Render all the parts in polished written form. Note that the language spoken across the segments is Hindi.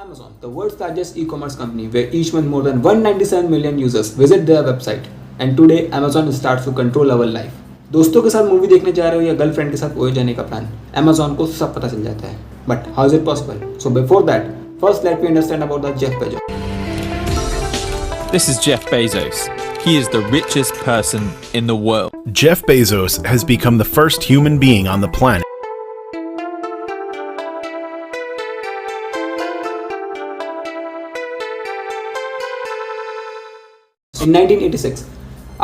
Amazon, the world's largest e-commerce company, where each month more than 197 million users visit their website. And today, Amazon starts to control our life. दोस्तों के साथ मूवी देखने जा रहे हो या गर्लफ्रेंड के साथ ओए जाने का प्लान, Amazon को सब पता चल जाता है. But how is it possible? So before that, first let me understand about the Jeff Bezos. This is Jeff Bezos. He is the richest person in the world. Jeff Bezos has become the first human being on the planet. In 1986,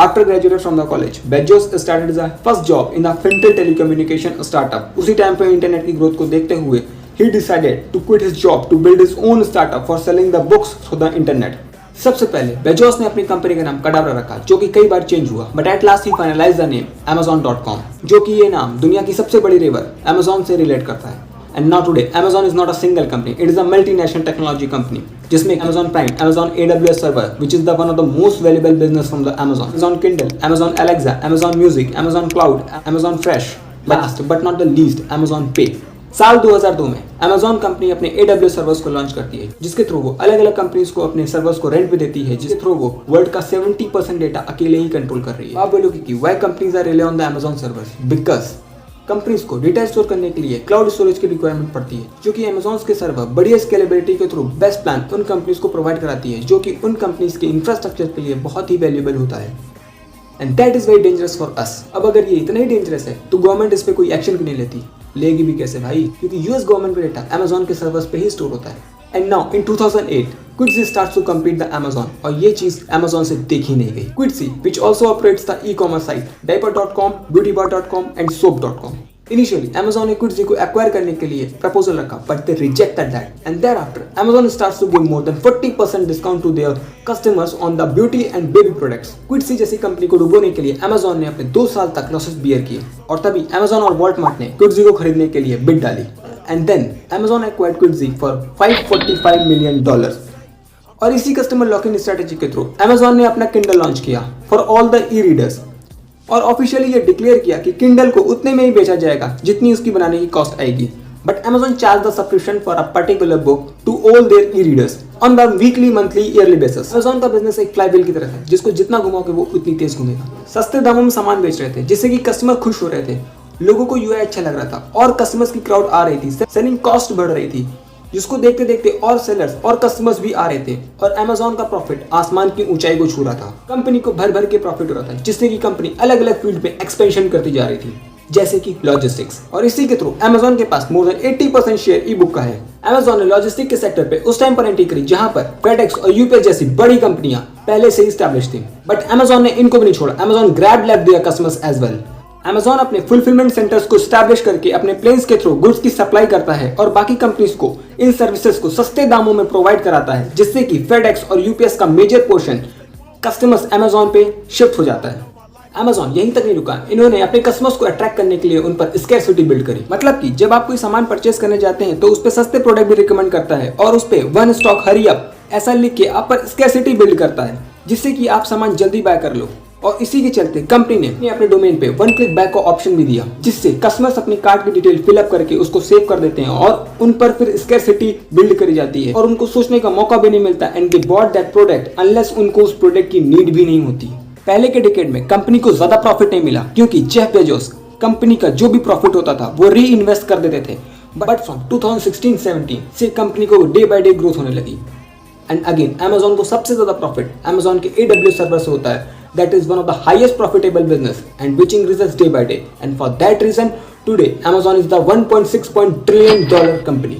after graduating from the college, Bezos started his first job in a Fintel telecommunication startup. उसी टाइम पे इंटरनेट की ग्रोथ को देखते हुए, he decided to quit his job to build his own startup for selling the books through the internet. सबसे पहले बेजोस ने अपनी कंपनी का नाम कडावरा रखा, जो कि कई बार चेंज हुआ, बट एट लास्ट ही फाइनलाइज द नेम Amazon.com, जो कि ये नाम दुनिया की सबसे बड़ी रिवर Amazon से रिलेट करता है. And now today, Amazon is not a single company; it is a multinational technology company, जिसमें Amazon Prime, Amazon AWS server, which is the one of the most valuable business from the Amazon Kindle, Amazon Alexa, Amazon Music, Amazon Cloud, Amazon Fresh, last but not the least, Amazon Pay. साल 2002 में Amazon कंपनी अपने AWS सर्वर्स को लॉन्च करती है, जिसके थ्रू वो अलग अलग कंपनीज को अपने सर्वर्स को रेंट पे देती है, जिसके थ्रू वो वर्ल्ड का 70% डेटा अकेले ही कंट्रोल कर रही है. आप बोलोगे कि why companies are rely on the Amazon servers? Because companies को डेटा स्टोर करने के लिए क्लाउड स्टोरेज की रिक्वायरमेंट पड़ती है, जो कि Amazon के सर्वर बढ़िया स्केलेबिलिटी के थ्रू बेस्ट प्लान उन कंपनीज को प्रोवाइड कराती है, जो कि उन कंपनीज के इंफ्रास्ट्रक्चर के लिए बहुत ही वैल्यूएबल होता है. And that is very dangerous for us. अब अगर ये इतना ही डेंजरस है तो गवर्नमेंट इस पे कोई एक्शन क्यों नहीं लेती? लेगी भी कैसे भाई, क्योंकि यूएस गवर्नमेंट का डेटा Amazon के सर्वर्स पे ही स्टोर होता है. And now in 2008 Quidsi starts to compete the Amazon, और ये चीज Amazon से देखी नहीं गई. Quidsi, which also operates the e-commerce site diaper.com, beautybar.com and soap.com. Initially, Amazon ने Quidsi को acquire करने के लिए प्रपोजल रखा, but they rejected that. And thereafter, Amazon starts to give more than 40% discount to their customers on the beauty and baby products. Quidsi जैसी कंपनी को डुबोने के लिए Amazon ने अपने 2 साल तक लॉसेस बियर किए, और तभी Amazon और Walmart ने Quidsi को खरीदने के लिए बिड डाली. And then Amazon acquired Quidsi for $545 million. और इसी कस्टमर लॉकिंग स्ट्रेटेजी के थ्रू Amazon ने अपना Kindle लॉन्च किया for all the E readers, और ऑफिशियली ये डिक्लेयर किया कि Kindle को उतने में ही बेचा जाएगा जितनी उसकी बनाने की कॉस्ट आएगी. But Amazon charge the subscription for a particular book to all their e readers on the weekly, monthly, yearly basis. Amazon का बिजनेस एक फ्लाईव्हील की तरह है, जिसको जितना घुमाओगे वो उतनी तेज घूमेगा. सस्ते दामों में सामान बेच रहे थे, जिससे कि कस्टमर खुश हो रहे थे, लोगों को यूआई अच्छा लग रहा था, और कस्टमर्स की क्राउड आ रही थी, सेलिंग कॉस्ट बढ़ रही थी, जिसको देखते देखते और सेलर्स और कस्टमर्स भी आ रहे थे, और Amazon का प्रॉफिट आसमान की ऊंचाई को छू रहा था. कंपनी को भर भर के प्रॉफिट हो रहा था, जिससे कि कंपनी अलग अलग फील्ड में एक्सपेंशन करती जा रही थी, जैसे कि लॉजिस्टिक्स. और इसी के थ्रू Amazon के पास more than 80% share e book का है. Amazon ने लॉजिस्टिक के सेक्टर पे उस टाइम पर एंट्री करी जहां पर FedEx और UPS जैसी बड़ी कंपनियां पहले से ही एस्टैब्लिश थी, बट Amazon ने इनको भी नहीं छोड़ा. Amazon grabbed left their customers as well. Amazon अपने फुलफिलमेंट सेंटर्स को स्टैब्लिश करके अपने प्लेन्स के थ्रू गुड्स की सप्लाई करता है, और बाकी कंपनीज को इन सर्विसेज को सस्ते दामों में प्रोवाइड कराता है, जिससे कि FedEx और UPS का मेजर पोर्शन कस्टमर्स Amazon पे शिफ्ट हो जाता है. Amazon यहीं तक नहीं रुका, इन्होंने अपने कस्टमर्स को अट्रैक्ट करने के लिए उन पर स्कैरसिटी बिल्ड करी. मतलब कि जब आप कोई सामान परचेस करने जाते हैं तो उस पर सस्ते प्रोडक्ट भी रिकमेंड करता है, और उस पर वन स्टॉक हरी अप ऐसा लिख के आप पर स्कैरसिटी बिल्ड करता है, जिससे कि आप सामान जल्दी बाय कर लो. और इसी के चलते कंपनी ने अपने डोमेन पे वन क्लिक बैक का ऑप्शन भी दिया, जिससे कस्टमर्स अपनी कार्ड की डिटेल फिलअप करके उसको सेव कर देते हैं, और उन पर फिर स्कैरसिटी बिल्ड करी जाती है, और उनको सोचने का मौका भी नहीं मिलता, and they bought that product unless उनको उस प्रोडक्ट की नीड भी नहीं होती. पहले के डिकेड में कंपनी को ज्यादा प्रॉफिट नहीं मिला, क्योंकि जेफ बेजोस कंपनी का जो भी प्रॉफिट होता था वो री इन्वेस्ट कर देते थे. बट फ्रॉम 2016-17 से कंपनी को डे बाय डे ग्रोथ होने लगी. एंड अगेन Amazon को सबसे ज्यादा प्रॉफिट Amazon के AWS सर्वर से होता है. That is one of the highest profitable business and which increases day by day. And for that reason, today Amazon is the $1.6 trillion company.